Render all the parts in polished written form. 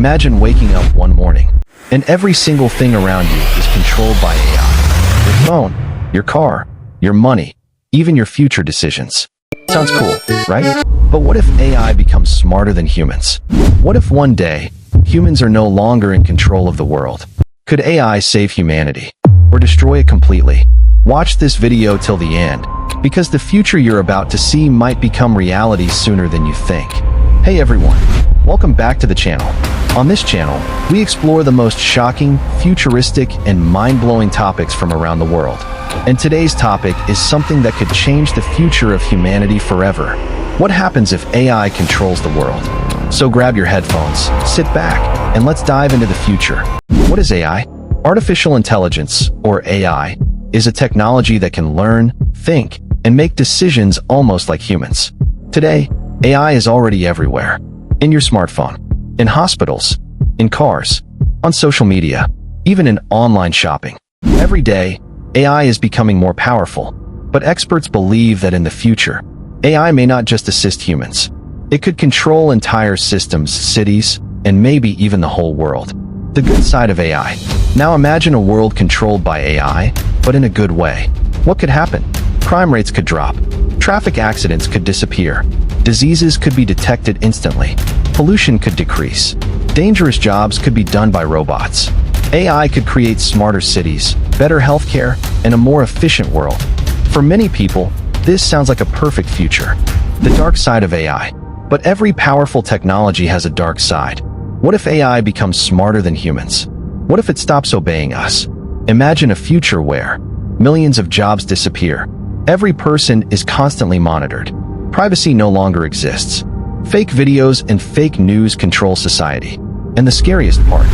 Imagine waking up one morning, and every single thing around you is controlled by AI. Your phone, your car, your money, even your future decisions. Sounds cool, right? But what if AI becomes smarter than humans? What if one day, humans are no longer in control of the world? Could AI save humanity, or destroy it completely? Watch this video till the end, because the future you're about to see might become reality sooner than you think. Hey everyone, welcome back to the channel. On this channel, we explore the most shocking, futuristic, and mind-blowing topics from around the world. And today's topic is something that could change the future of humanity forever. What happens if AI controls the world? So grab your headphones, sit back, and let's dive into the future. What is AI? Artificial intelligence, or AI, is a technology that can learn, think, and make decisions almost like humans. Today, AI is already everywhere. In your smartphone, in hospitals, in cars, on social media, even in online shopping. Every day, AI is becoming more powerful, but experts believe that in the future, AI may not just assist humans. It could control entire systems, cities, and maybe even the whole world. The good side of AI. Now imagine a world controlled by AI, but in a good way. What could happen? Crime rates could drop. Traffic accidents could disappear. Diseases could be detected instantly. Pollution could decrease. Dangerous jobs could be done by robots. AI could create smarter cities, better healthcare, and a more efficient world. For many people, this sounds like a perfect future. The dark side of AI. But every powerful technology has a dark side. What if AI becomes smarter than humans? What if it stops obeying us? Imagine a future where millions of jobs disappear. Every person is constantly monitored. Privacy no longer exists. Fake videos and fake news control society. And the scariest part,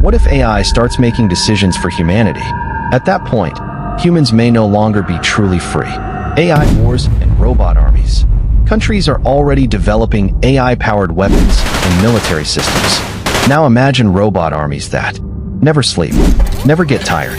what if AI starts making decisions for humanity? At that point, humans may no longer be truly free. AI wars and robot armies. Countries are already developing AI-powered weapons and military systems. Now imagine robot armies that never sleep, never get tired,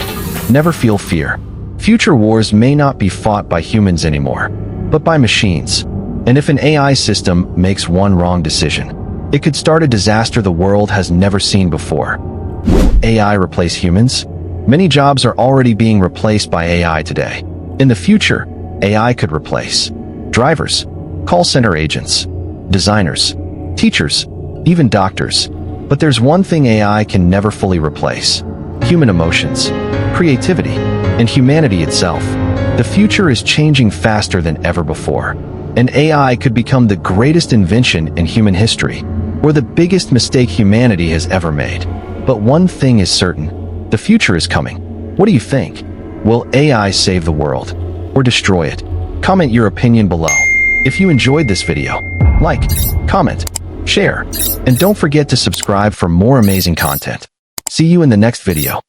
never feel fear. Future wars may not be fought by humans anymore, but by machines. And if an AI system makes one wrong decision, it could start a disaster the world has never seen before. Will AI replace humans? Many jobs are already being replaced by AI today. In the future, AI could replace drivers, call center agents, designers, teachers, even doctors. But there's one thing AI can never fully replace: human emotions, creativity, and humanity itself. The future is changing faster than ever before, and AI could become the greatest invention in human history, or the biggest mistake humanity has ever made. But one thing is certain: the future is coming. What do you think? Will AI save the world, or destroy it? Comment your opinion below. If you enjoyed this video, like, comment, share, and don't forget to subscribe for more amazing content. See you in the next video.